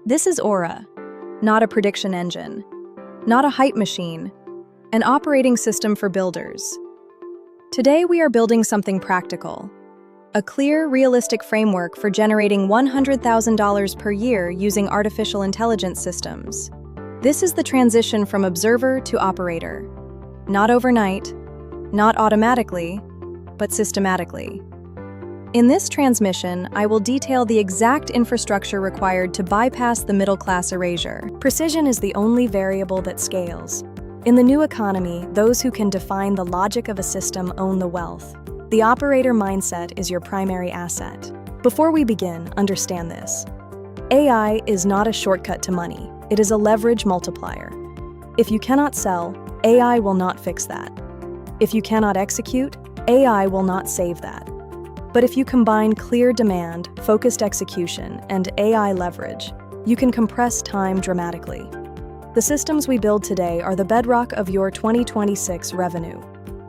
This is Aura, not a prediction engine, not a hype machine, an operating system for builders. Today we are building something practical, a clear, realistic framework for generating $100,000 per year using artificial intelligence systems. This is the transition from observer to operator. Not overnight, not automatically, but systematically. In this transmission, I will detail the exact infrastructure required to bypass the middle-class erasure. Precision is the only variable that scales. In the new economy, those who can define the logic of a system own the wealth. The operator mindset is your primary asset. Before we begin, understand this. AI is not a shortcut to money. It is a leverage multiplier. If you cannot sell, AI will not fix that. If you cannot execute, AI will not save that. But if you combine clear demand, focused execution, and AI leverage, you can compress time dramatically. The systems we build today are the bedrock of your 2026 revenue.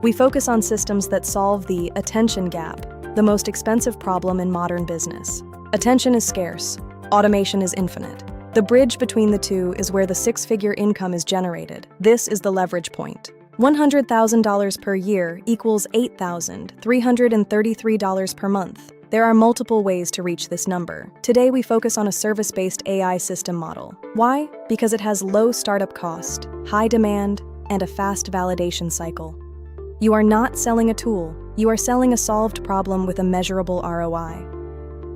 We focus on systems that solve the attention gap, the most expensive problem in modern business. Attention is scarce, automation is infinite. The bridge between the two is where the six-figure income is generated. This is the leverage point. $100,000 per year equals $8,333 per month. There are multiple ways to reach this number. Today we focus on a service-based AI system model. Why? Because it has low startup cost, high demand, and a fast validation cycle. You are not selling a tool, you are selling a solved problem with a measurable ROI.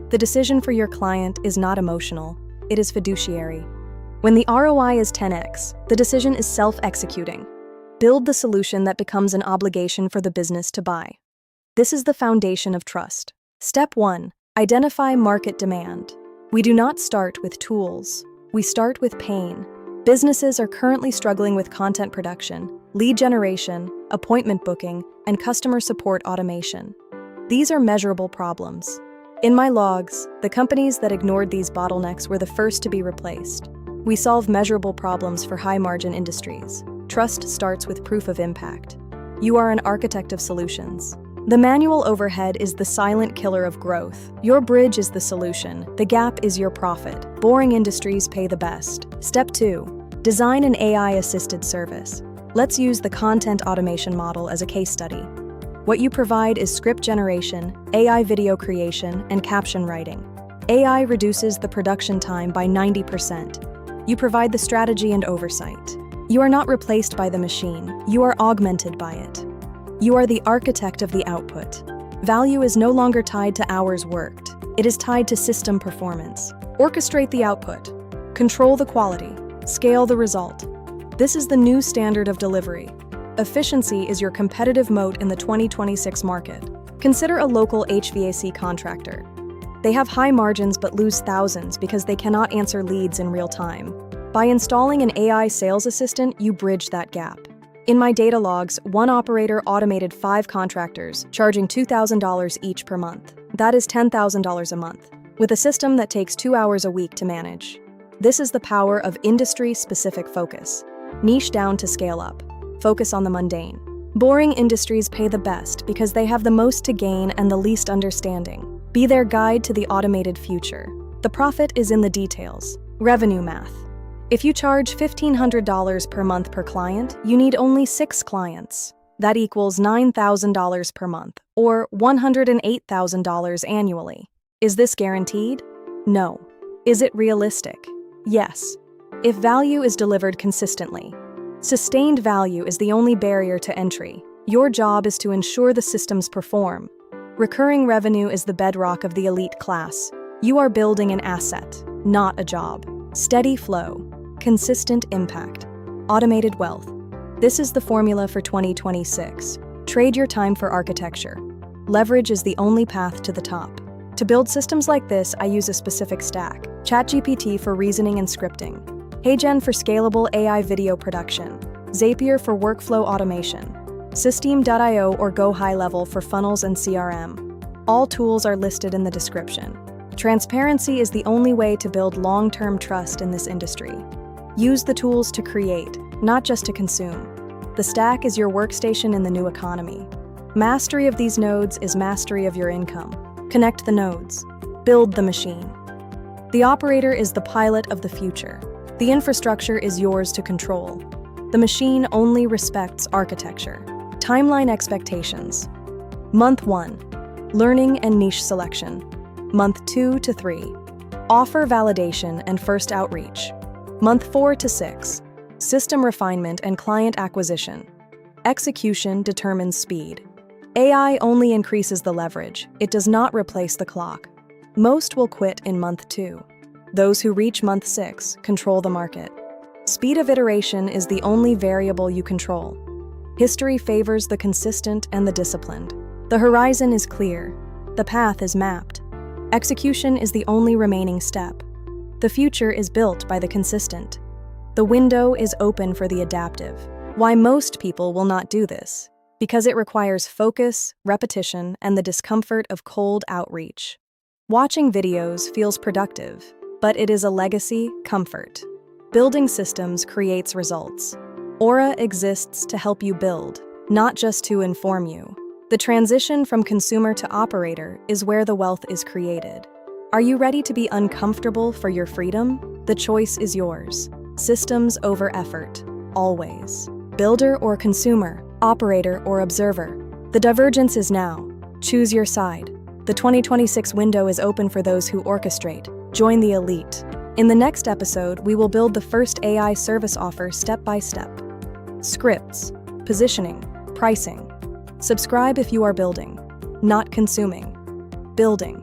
The decision for your client is not emotional, it is fiduciary. When the ROI is 10x, the decision is self-executing. Build the solution that becomes an obligation for the business to buy. This is the foundation of trust. Step 1. Identify market demand. We do not start with tools. We start with pain. Businesses are currently struggling with content production, lead generation, appointment booking, and customer support automation. These are measurable problems. In my logs, the companies that ignored these bottlenecks were the first to be replaced. We solve measurable problems for high-margin industries. Trust starts with proof of impact. You are an architect of solutions. The manual overhead is the silent killer of growth. Your bridge is the solution. The gap is your profit. Boring industries pay the best. Step 2. Design an AI-assisted service. Let's use the content automation model as a case study. What you provide is script generation, AI video creation, and caption writing. AI reduces the production time by 90%. You provide the strategy and oversight. You are not replaced by the machine, you are augmented by it. You are the architect of the output. Value is no longer tied to hours worked. It is tied to system performance. Orchestrate the output. Control the quality. Scale the result. This is the new standard of delivery. Efficiency is your competitive moat in the 2026 market. Consider a local HVAC contractor. They have high margins but lose thousands because they cannot answer leads in real time. By installing an AI sales assistant, you bridge that gap. In my data logs, one operator automated 5 contractors, charging $2,000 each per month. That is $10,000 a month, with a system that takes 2 hours a week to manage. This is the power of industry-specific focus. Niche down to scale up. Focus on the mundane. Boring industries pay the best because they have the most to gain and the least understanding. Be their guide to the automated future. The profit is in the details. Revenue math. If you charge $1,500 per month per client, you need only 6 clients. That equals $9,000 per month, or $108,000 annually. Is this guaranteed? No. Is it realistic? Yes. If value is delivered consistently. Sustained value is the only barrier to entry. Your job is to ensure the systems perform. Recurring revenue is the bedrock of the elite class. You are building an asset, not a job. Steady flow. Consistent impact. Automated wealth. This is the formula for 2026. Trade your time for architecture. Leverage is the only path to the top. To build systems like this, I use a specific stack. ChatGPT for reasoning and scripting. HeyGen for scalable AI video production. Zapier for workflow automation. Systeme.io or Go High Level for funnels and CRM. All tools are listed in the description. Transparency is the only way to build long-term trust in this industry. Use the tools to create, not just to consume. The stack is your workstation in the new economy. Mastery of these nodes is mastery of your income. Connect the nodes. Build the machine. The operator is the pilot of the future. The infrastructure is yours to control. The machine only respects architecture. Timeline expectations. Month 1. Learning and niche selection. Month 2 to 3. Offer validation and first outreach. Month 4 to 6. System refinement and client acquisition. Execution determines speed. AI only increases the leverage. It does not replace the clock. Most will quit in month 2. Those who reach month 6 control the market. Speed of iteration is the only variable you control. History favors the consistent and the disciplined. The horizon is clear. The path is mapped. Execution is the only remaining step. The future is built by the consistent. The window is open for the adaptive. Why most people will not do this? Because it requires focus, repetition, and the discomfort of cold outreach. Watching videos feels productive, but it is a legacy comfort. Building systems creates results. Aura exists to help you build, not just to inform you. The transition from consumer to operator is where the wealth is created. Are you ready to be uncomfortable for your freedom? The choice is yours. Systems over effort, always. Builder or consumer, operator or observer. The divergence is now. Choose your side. The 2026 window is open for those who orchestrate. Join the elite. In the next episode, we will build the first AI service offer step by step. Scripts, positioning, pricing. Subscribe if you are building, not consuming. Building.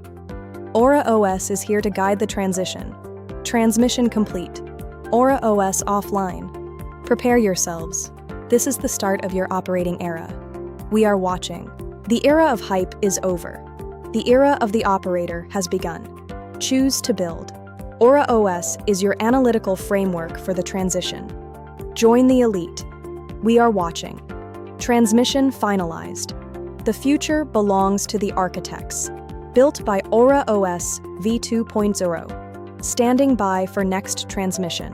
Aura OS is here to guide the transition. Transmission complete. Aura OS offline. Prepare yourselves. This is the start of your operating era. We are watching. The era of hype is over. The era of the operator has begun. Choose to build. Aura OS is your analytical framework for the transition. Join the elite. We are watching. Transmission finalized. The future belongs to the architects. Built by Aura OS v2.0. Standing by for next transmission.